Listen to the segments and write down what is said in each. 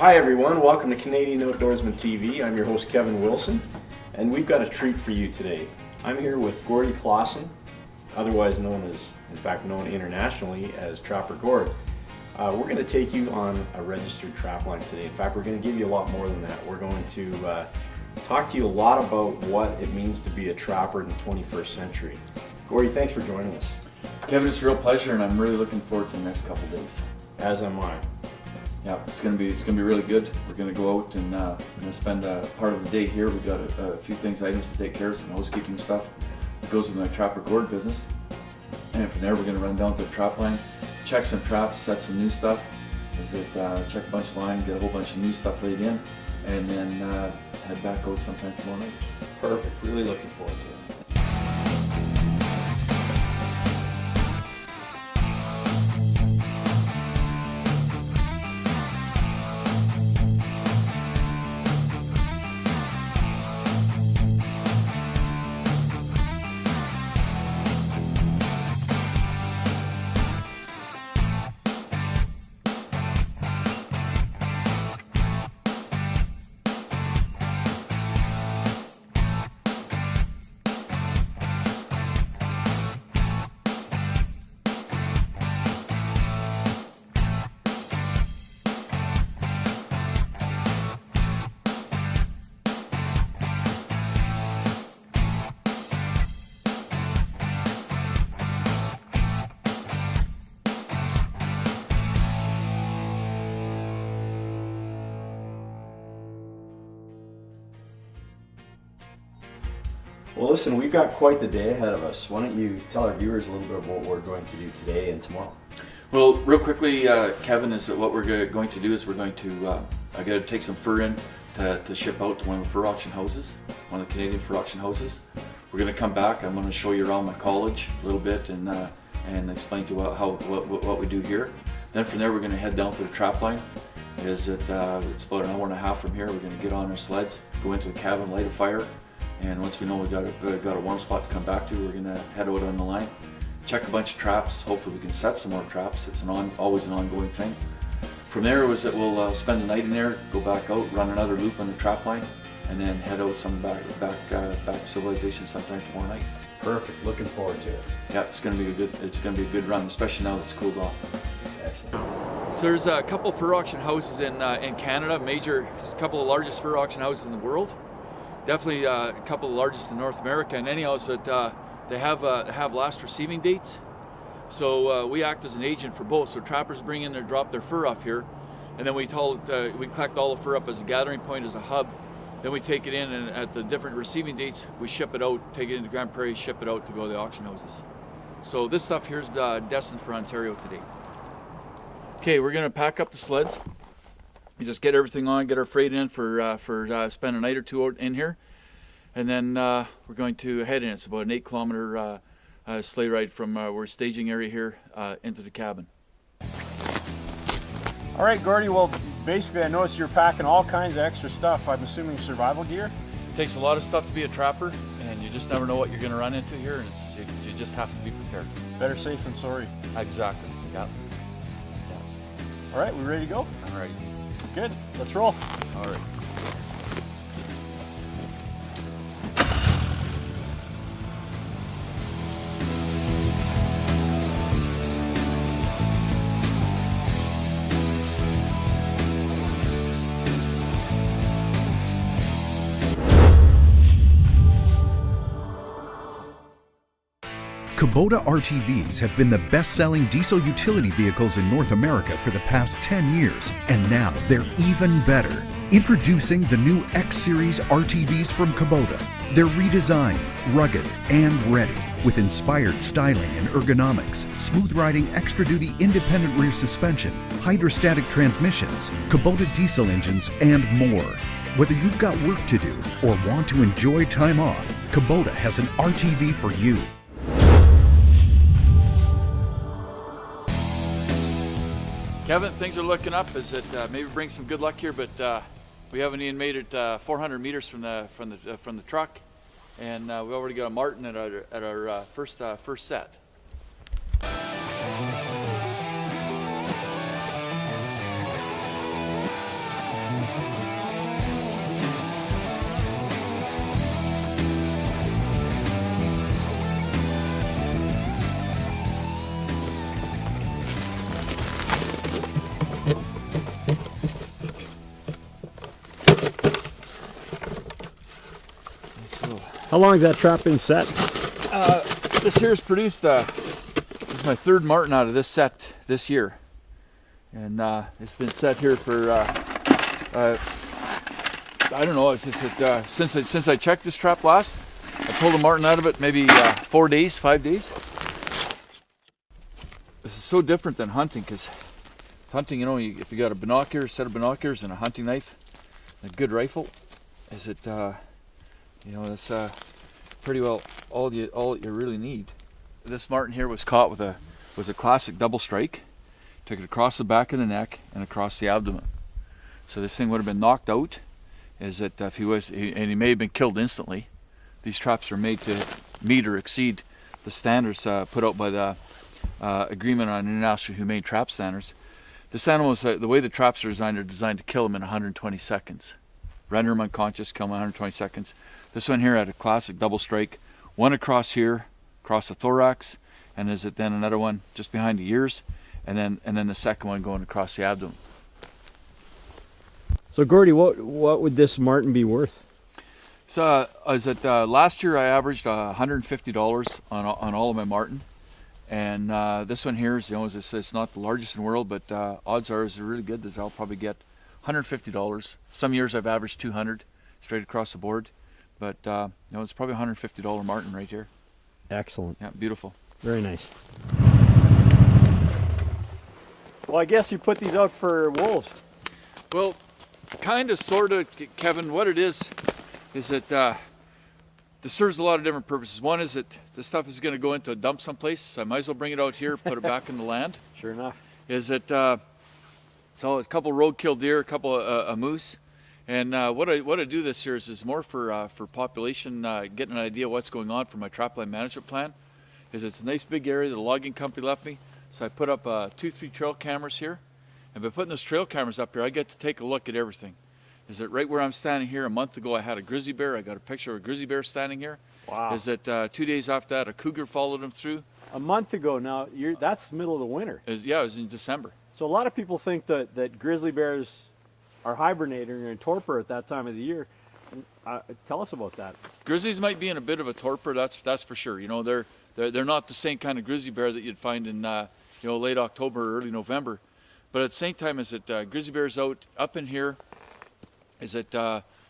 Hi everyone, welcome to Canadian Outdoorsman TV. I'm your host Kevin Wilson, and we've got a treat for you today. I'm here with Gordy Klassen, otherwise known as, in fact known internationally as Trapper Gord. We're going to take you on a registered trap line today. In fact, we're going to give you a lot more than that. We're going to talk to you a lot about what it means to be a trapper in the 21st century. Gordy, thanks for joining us. Kevin, it's a real pleasure, and I'm really looking forward to the next couple of days. As am I. Yeah, it's gonna be really good. We're gonna go out and spend part of the day here. We've got a few items to take care of, some housekeeping stuff that goes with my Trapper Gord business. And from there, we're gonna run down to the trap line, check some traps, set some new stuff. Check a bunch of line, get a whole bunch of new stuff laid in, and then head back out sometime tomorrow night. Perfect. Really looking forward to it. Well, listen, we've got quite the day ahead of us. Why don't you tell our viewers a little bit about what we're going to do today and tomorrow? Well, real quickly, Kevin, is that what we're going to do is we're going to I got to take some fur in to ship out to one of the fur auction houses, one of the Canadian fur auction houses. We're going to come back. I'm going to show you around my college a little bit and explain to you what we do here. Then from there, we're going to head down to the trap line. It's about an hour and a half from here. We're going to get on our sleds, go into the cabin, light a fire. And once we know we've got a warm spot to come back to, we're going to head out on the line, check a bunch of traps. Hopefully we can set some more traps. It's always an ongoing thing. From there we'll spend the night in there, go back out, run another loop on the trap line, and then head out back to civilization sometime tomorrow night. Perfect. Looking forward to it. Yeah, it's going to be a good run, especially now that it's cooled off. Excellent. So there's a couple fur auction houses in Canada, a couple of the largest fur auction houses in the world. Definitely a couple of the largest in North America, and anyhow, so that they have last receiving dates. So we act as an agent for both. So trappers bring in drop their fur off here, and then we collect all the fur up as a gathering point, as a hub. Then we take it in, and at the different receiving dates, we ship it out, take it into Grand Prairie, ship it out to go to the auction houses. So this stuff here is destined for Ontario today. Okay, we're gonna pack up the sleds. We just get everything on, get our freight in for spend a night or two out in here, and then we're going to head in. It's about an 8-kilometer sleigh ride from our staging area here into the cabin. All right, Gordy, well, basically I noticed you're packing all kinds of extra stuff. I'm assuming survival gear? It takes a lot of stuff to be a trapper, and you just never know what you're going to run into here, and you just have to be prepared. Better safe than sorry. Exactly, yeah. All right, we ready to go? I'm ready. Good, let's roll. All right. Kubota RTVs have been the best-selling diesel utility vehicles in North America for the past 10 years, and now they're even better. Introducing the new X-Series RTVs from Kubota. They're redesigned, rugged, and ready, with inspired styling and ergonomics, smooth-riding extra-duty independent rear suspension, hydrostatic transmissions, Kubota diesel engines, and more. Whether you've got work to do or want to enjoy time off, Kubota has an RTV for you. Kevin, things are looking up as it maybe brings some good luck here, but we haven't even made it 400 meters from the truck, and we already got a marten at our first set. How long has that trap been set? This here's produced, this is my third martin out of this set this year. And it's been set here for, I don't know, since I checked this trap last. I pulled a martin out of it maybe 4 days, 5 days. This is so different than hunting, because hunting, you know, if you got a set of binoculars and a hunting knife and a good rifle, you know, that's pretty well all you really need. This martin here was caught with a classic double strike. Took it across the back of the neck and across the abdomen. So this thing would have been knocked out. If he may have been killed instantly. These traps are made to meet or exceed the standards put out by the Agreement on International Humane Trap Standards. This animal is the way the traps are designed. They're designed to kill him in 120 seconds. Render him unconscious, kill him in 120 seconds. This one here had a classic double strike, one across here, across the thorax, and then another one just behind the ears, and then the second one going across the abdomen. So Gordy, what would this martin be worth? So last year I averaged $150 on all of my martin, and this one here is, you know, it's not the largest in the world, but odds are is really good that I'll probably get $150. Some years I've averaged $200 straight across the board, but you know, it's probably $150 martin right here. Excellent. Yeah, beautiful. Very nice. Well, I guess you put these out for wolves. Well, kind of, sort of, Kevin. What it is that this serves a lot of different purposes. One is that the stuff is going to go into a dump someplace, so I might as well bring it out here, put it back in the land. Sure enough. So a couple roadkill deer, a couple of moose, and what I do this year is more for population, getting an idea of what's going on for my trapline management plan. It's a nice big area that the logging company left me, so I put up 2-3 trail cameras here, and by putting those trail cameras up here, I get to take a look at everything. Right where I'm standing here, a month ago I had a grizzly bear. I got a picture of a grizzly bear standing here. Wow. 2 days after that, a cougar followed him through. A month ago now, that's middle of the winter. Yeah, it was in December. So a lot of people think that grizzly bears are hibernating or in torpor at that time of the year. Tell us about that. Grizzlies might be in a bit of a torpor, that's for sure. You know, they're not the same kind of grizzly bear that you'd find in late October or early November. But at the same time, grizzly bears up in here.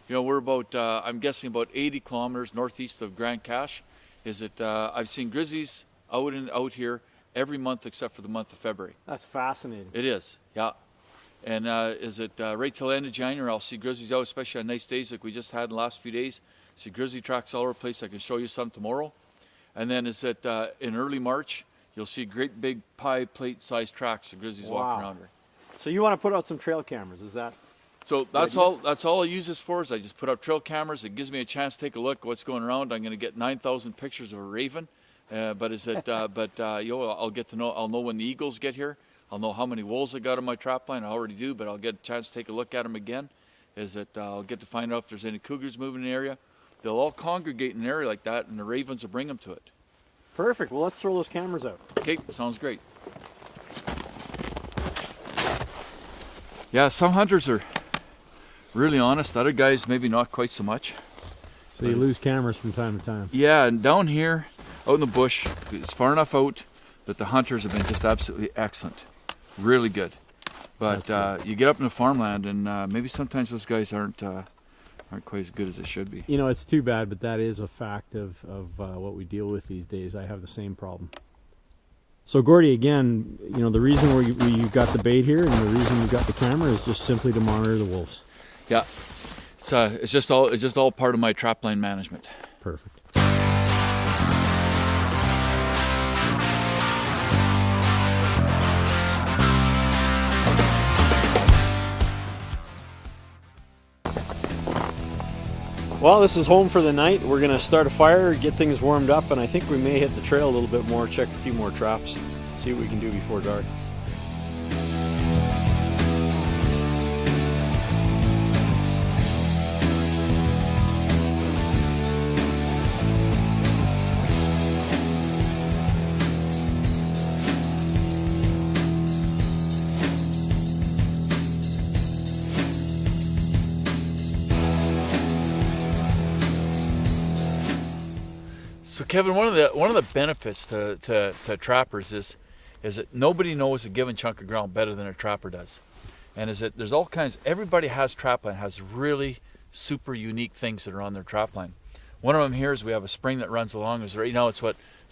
We're about I'm guessing about 80 kilometers northeast of Grand Cache. I've seen grizzlies out here every month except for the month of February. That's fascinating. It is, yeah. And right till the end of January, I'll see grizzlies out, especially on nice days like we just had in the last few days. See grizzly tracks all over the place. I can show you some tomorrow. And then in early March, you'll see great big pie plate sized tracks of grizzlies walking around here. So you want to put out some trail cameras, is that? So that's all I use this for, is I just put up trail cameras. It gives me a chance to take a look at what's going around. I'm going to get 9,000 pictures of a raven. I'll get to know, I'll know when the eagles get here. I'll know how many wolves I got on my trap line. I already do, but I'll get a chance to take a look at them again. I'll get to find out if there's any cougars moving in the area. They'll all congregate in an area like that, and the ravens will bring them to it. Perfect. Well, let's throw those cameras out. Okay, sounds great. Yeah, some hunters are really honest. Other guys, maybe not quite so much. So you lose cameras from time to time. Yeah, and down here, out in the bush, it's far enough out that the hunters have been just absolutely excellent. Really good. But you get up in the farmland, and maybe sometimes those guys aren't quite as good as they should be. You know, it's too bad, but that is a fact of what we deal with these days. I have the same problem. So Gordy, again, you know, the reason we got the bait here and the reason we got the camera is just simply to monitor the wolves. Yeah, it's just all part of my trapline management. Perfect. Well, this is home for the night. We're going to start a fire, get things warmed up, and I think we may hit the trail a little bit more, check a few more traps, see what we can do before dark. So Kevin, one of the benefits to trappers is that nobody knows a given chunk of ground better than a trapper does. And is that there's all kinds, everybody has trapline, has really super unique things that are on their trapline. One of them here is we have a spring that runs along. Is right now it's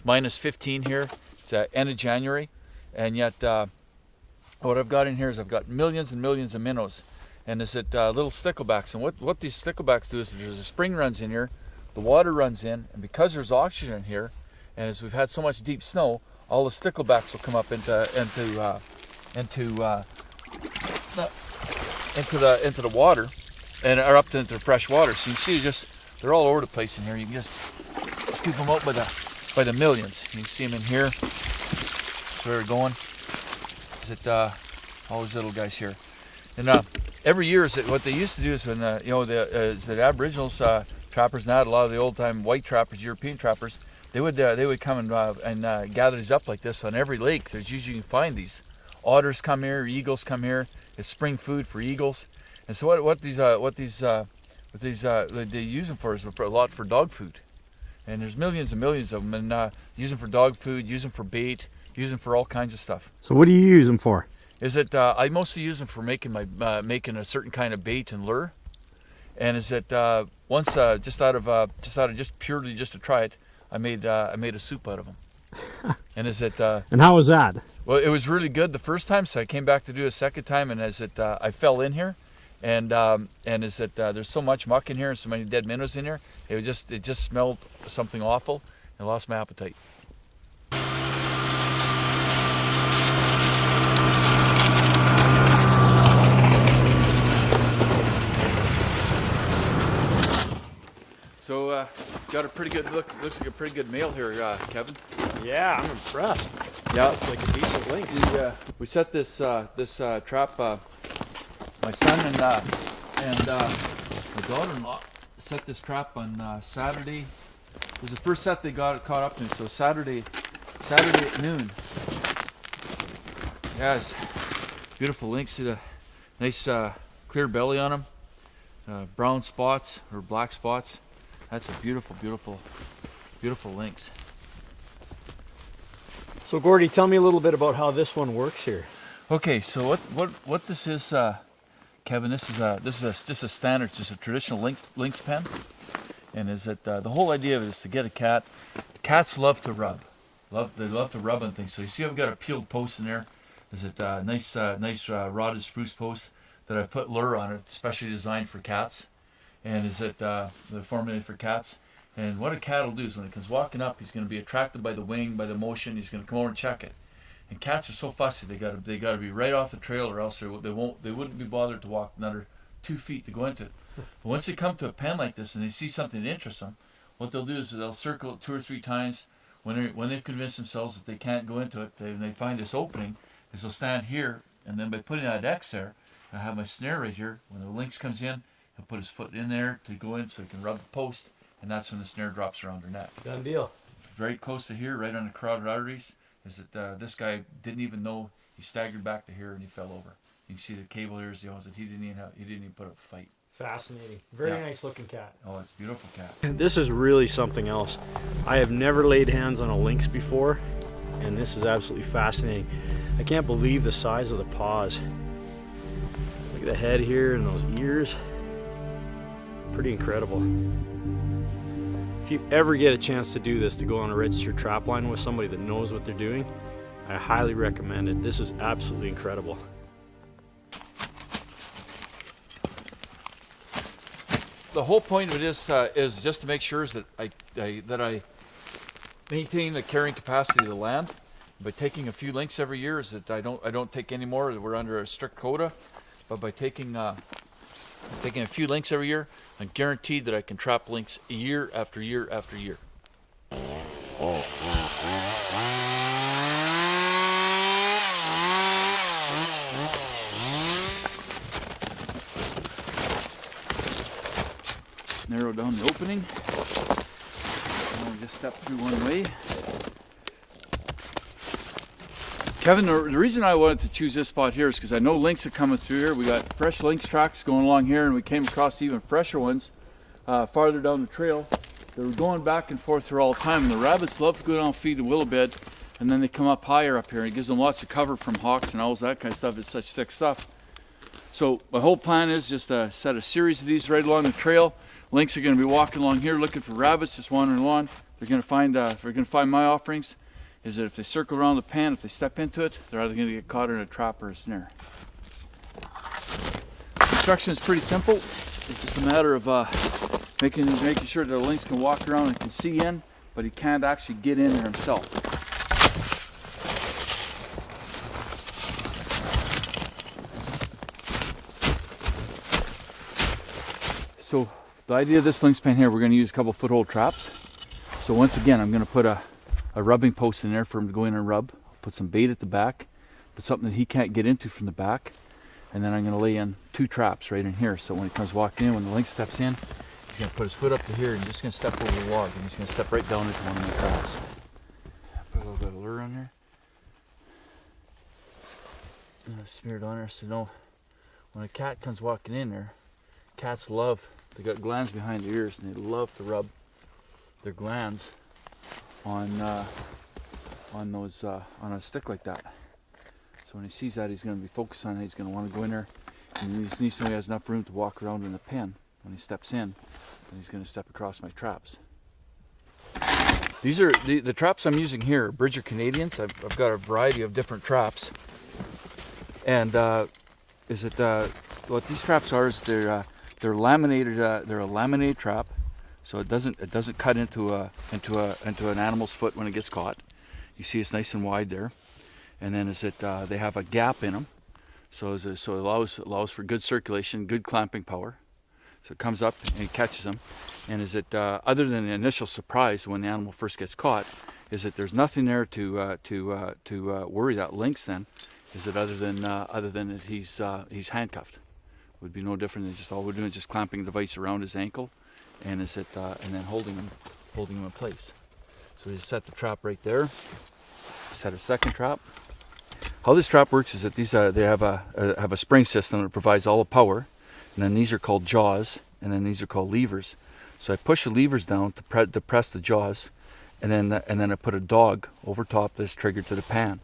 minus 15 here. It's end of January, and yet what I've got in here is I've got millions and millions of minnows, and is it little sticklebacks. And what these sticklebacks do is there's a spring runs in here, the water runs in, and because there's oxygen here, and as we've had so much deep snow, all the sticklebacks will come up into the water, and are up into the fresh water. So you can see they're all over the place in here. You can just scoop them out by the millions. You can see them in here. So they're going. Is it all these little guys here? And every year is what they used to do is when the Aboriginals, trappers, not a lot of the old time white trappers, European trappers, they would come and gather these up like this on every lake. There's usually you can find these. Otters come here, eagles come here. It's spring food for eagles. And so what they use them for is a lot for dog food. And there's millions and millions of them, and use them for dog food, use them for bait, use them for all kinds of stuff. So what do you use them for? Is it I mostly use them for making a certain kind of bait and lure. And is it once just purely to try it, I made a soup out of them. And is it and how was that? Well, it was really good the first time, so I came back to do it a second time, and as it I fell in here, and is it there's so much muck in here and so many dead minnows in here, it just smelled something awful, and I lost my appetite. So got a pretty good look. Looks like a pretty good male here, Kevin. Yeah, I'm impressed. Yeah, it's like a decent lynx. We set this trap. My son and my daughter-in-law set this trap on Saturday. It was the first set they got caught up to. So Saturday at noon. Yeah, it's beautiful lynx. See the nice clear belly on them, brown spots or black spots. That's a beautiful, beautiful, beautiful lynx. So Gordy, tell me a little bit about how this one works here. Okay, so what this is, Kevin? This is just a standard, just a traditional lynx pen, and is that the whole idea of it is to get a cat. Cats love to rub, they love to rub on things. So you see, I've got a peeled post in there. Is it nice rotted spruce post that I put lure on it, specially designed for cats. And is it they're formulated for cats. And what a cat will do is when it comes walking up, he's going to be attracted by the wing, by the motion. He's going to come over and check it. And cats are so fussy; they got to be right off the trail, or else they wouldn't be bothered to walk another 2 feet to go into it. But once they come to a pen like this and they see something that interests them, what they'll do is they'll circle it 2 or 3 times. When they've convinced themselves that they can't go into it, they find this opening, is they'll stand here, and then by putting that X there, I have my snare right here. When the lynx comes in, he'll put his foot in there to go in so he can rub the post, and that's when the snare drops around her neck. Done deal. Very close to here, right on the carotid arteries, is that this guy didn't even know. He staggered back to here and he fell over. You can see the cable here is the that he didn't even put up a fight. Fascinating. Very nice looking cat. Oh, it's a beautiful cat. This is really something else. I have never laid hands on a lynx before, and this is absolutely fascinating. I can't believe the size of the paws. Look at the head here and those ears. Pretty incredible. If you ever get a chance to do this, to go on a registered trap line with somebody that knows what they're doing, I highly recommend it. This is absolutely incredible. The whole point of it is just to make sure that I maintain the carrying capacity of the land. By taking a few lynx every year, is that I don't take any more. We're under a strict quota, but by taking a few lynx every year, I'm guaranteed that I can trap lynx year after year after year. Narrow down the opening. I'll just step through one way. Kevin, the reason I wanted to choose this spot here is because I know lynx are coming through here. We got fresh lynx tracks going along here, and we came across even fresher ones farther down the trail. they're going back and forth here all the time, and the rabbits love to go down and feed the willow bed, and then they come up higher up here, and it gives them lots of cover from hawks and owls, that kind of stuff. It's such thick stuff. So my whole plan is just to set a series of these right along the trail. Lynx are going to be walking along here looking for rabbits, just wandering along. They're going to find my offerings. Is that if they circle around the pan, if they step into it, they're either going to get caught in a trap or a snare. Construction is pretty simple. It's just a matter of making sure that the lynx can walk around and can see in, but he can't actually get in there himself. So the idea of this lynx pen here, we're going to use a couple foothold traps. So once again, I'm going to put a rubbing post in there for him to go in and rub. I'll put some bait at the back, put something that he can't get into from the back, and then I'm going to lay in 2 traps right in here. So when he comes walking in, when the lynx steps in, he's going to put his foot up to here and just going to step over the log, and he's going to step right down into one of my traps. Put a little bit of lure on there. Smear it on there so no, when a cat comes walking in there, cats love, they got glands behind their ears, and they love to rub their glands on a stick like that. So when he sees that, he's going to be focused on it. He's going to want to go in there, and he needs to know he has enough room to walk around in the pen. When he steps in, then he's going to step across my traps. These are the traps I'm using here are Bridger Canadians. I've got a variety of different traps, and what these traps are is they're laminated. They're a laminated trap, so it doesn't cut into an animal's foot when it gets caught. You see, it's nice and wide there, and then they have a gap in them, so it allows for good circulation, good clamping power. So it comes up and it catches them, and other than the initial surprise when the animal first gets caught, is that there's nothing there to worry that lynx then. Other than that he's handcuffed. Would be no different than just all we're doing is just clamping the device around his ankle, and and then holding him in place. So we just set the trap right there. Set a second trap. How this trap works is that these they have a spring system that provides all the power, and then these are called jaws, and then these are called levers. So I push the levers down to press the jaws, and then I put a dog over top that's triggered to the pan.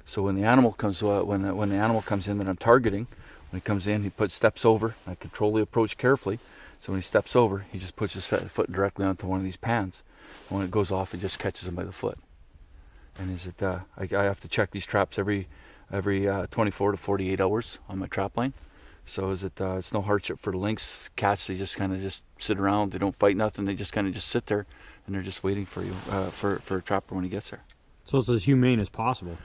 So when the animal comes when the animal comes in that I'm targeting, when he comes in, he steps over. I control the approach carefully. So when he steps over, he just puts his foot directly onto one of these pans. And when it goes off, it just catches him by the foot. And I have to check these traps every 24 to 48 hours on my trap line. So it's no hardship for the lynx. Cats, they just kind of just sit around. They don't fight nothing. They just kind of just sit there, and they're just waiting for you for a trapper when he gets there. So it's as humane as possible.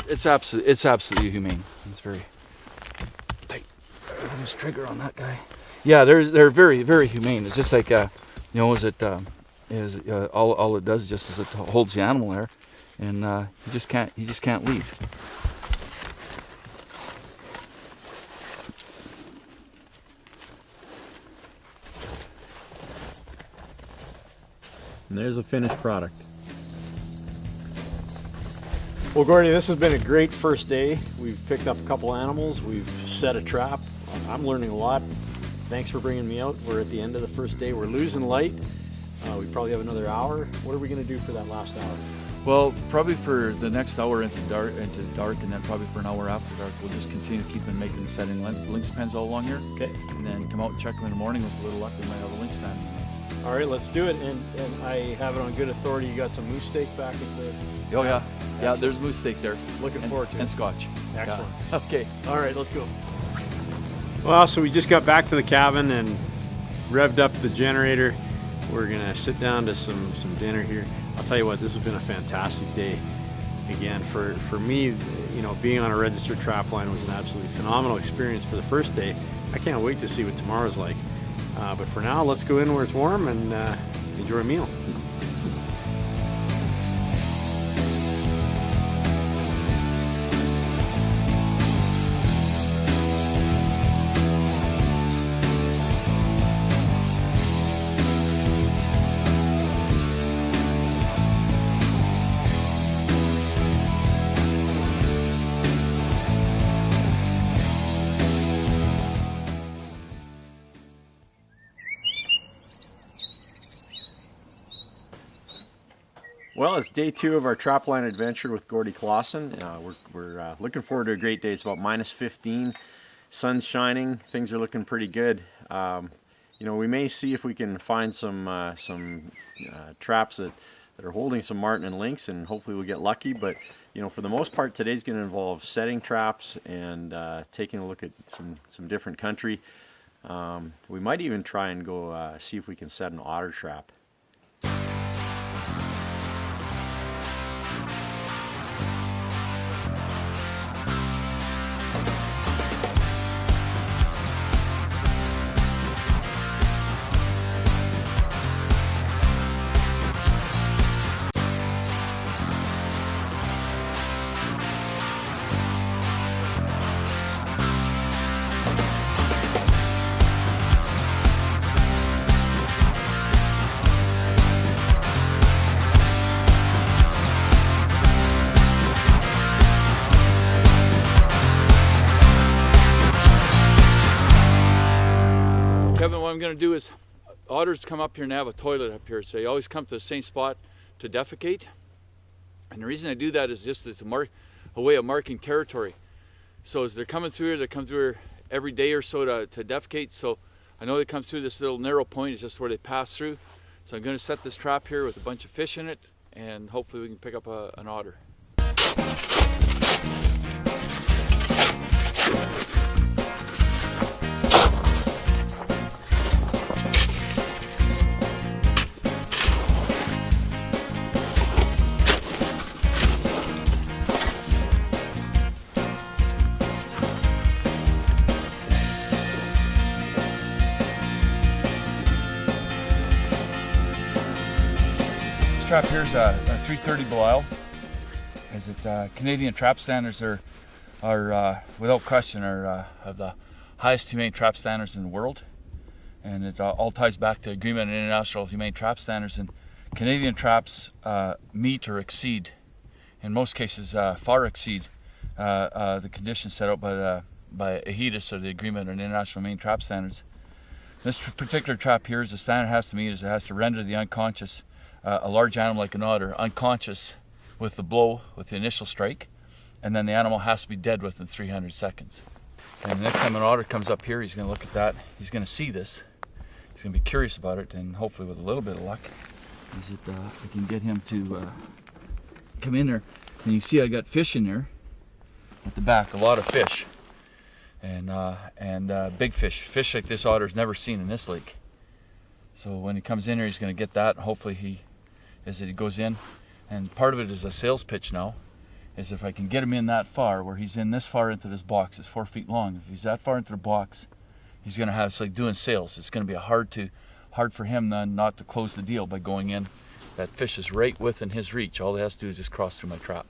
It's absolutely humane. It's very tight. There's a trigger on that guy. Yeah, they're very, very humane. It's just like all it does is it holds the animal there, and he just can't leave. And there's a finished product. Well, Gordy, this has been a great first day. We've picked up a couple animals. We've set a trap. I'm learning a lot. Thanks for bringing me out. We're at the end of the first day. We're losing light. We probably have another hour. What are we going to do for that last hour? Well, probably for the next hour into dark, and then probably for an hour after dark, we'll just continue making setting lynx pens all along here. Okay. And then come out and check them in the morning. With a little luck, we might have a lynx stand. All right, let's do it. And I have it on good authority. You got some moose steak back at the... Oh, yeah. Yeah, there's moose steak there. Looking forward to it. And scotch. Excellent. Yeah. Okay. All right, let's go. Well, so we just got back to the cabin and revved up the generator. We're gonna sit down to some dinner here. I'll tell you what, this has been a fantastic day. Again, for me, being on a registered trap line was an absolutely phenomenal experience for the first day. I can't wait to see what tomorrow's like. But for now, let's go in where it's warm and enjoy a meal. Well, it's day 2 of our trapline adventure with Gordy Klassen. We're looking forward to a great day. It's about -15, sun's shining, things are looking pretty good. You know, we may see if we can find some traps that are holding some marten and lynx, and hopefully we'll get lucky. But you know, for the most part, today's going to involve setting traps and taking a look at some different country. We might even try and go see if we can set an otter trap. Kevin, what I'm going to do is, otters come up here and have a toilet up here, so they always come to the same spot to defecate. And the reason I do that is just it's a way of marking territory. So as they're coming through here, they come through here every day or so to defecate. So I know they come through this little narrow point, it's just where they pass through. So I'm going to set this trap here with a bunch of fish in it, and hopefully we can pick up an otter. This trap here is a 330 Belial. Is it Canadian trap standards are without question of the highest humane trap standards in the world, and it all ties back to agreement on international humane trap standards. And Canadian traps meet or exceed, in most cases far exceed the conditions set out by AHITIS, or the agreement on international humane trap standards. This particular trap here, is the standard it has to meet is it has to render the unconscious, a large animal like an otter, unconscious with the blow, with the initial strike, and then the animal has to be dead within 300 seconds. And the next time an otter comes up here, he's going to look at that, he's going to see this, he's going to be curious about it, and hopefully with a little bit of luck, I can get him to come in there. And you see I got fish in there at the back, a lot of fish, and big fish like this otter's never seen in this lake. So when he comes in here, he's going to get that, and hopefully he goes in. And part of it is a sales pitch now, is if I can get him in that far, where he's in this far into this box, it's 4 feet long. If he's that far into the box, he's going to have, it's like doing sales. It's going to be hard for him then not to close the deal by going in. That fish is right within his reach. All he has to do is just cross through my trap.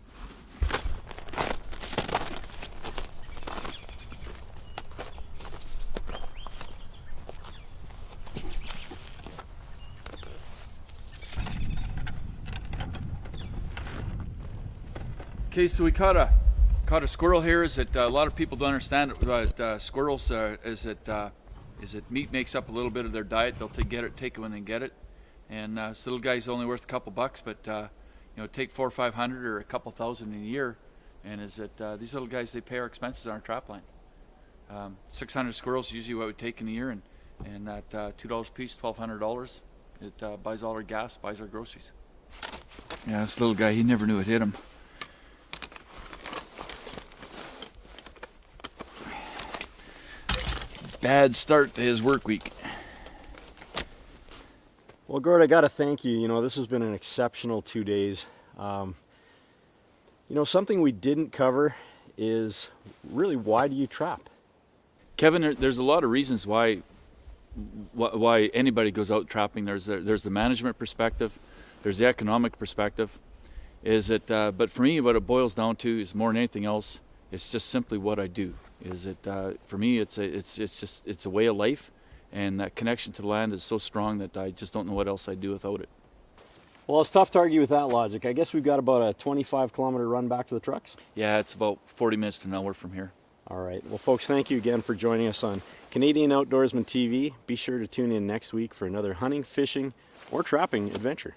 Okay, so we caught a squirrel here. Is that a lot of people don't understand about squirrels? Is that meat makes up a little bit of their diet. They'll take it when they get it, and this little guy's only worth a couple bucks, but you know, take 400 or 500 or a couple thousand in a year, and is that these little guys, they pay our expenses on our trap line. 600 squirrels is usually what we take in a year, and at $2 a piece, $1,200. It buys all our gas, buys our groceries. Yeah, this little guy, he never knew it hit him. Bad start to his work week. Well, Gord, I got to thank you. You know, this has been an exceptional 2 days. You know, something we didn't cover is really, why do you trap? Kevin, there's a lot of reasons why anybody goes out trapping. There's the management perspective, there's the economic perspective. But for me, what it boils down to is, more than anything else, it's just simply what I do. For me, it's a way of life, and that connection to the land is so strong that I just don't know what else I'd do without it. Well, it's tough to argue with that logic. I guess we've got about a 25-kilometer run back to the trucks. Yeah, it's about 40 minutes to an hour from here. All right. Well, folks, thank you again for joining us on Canadian Outdoorsman TV. Be sure to tune in next week for another hunting, fishing, or trapping adventure.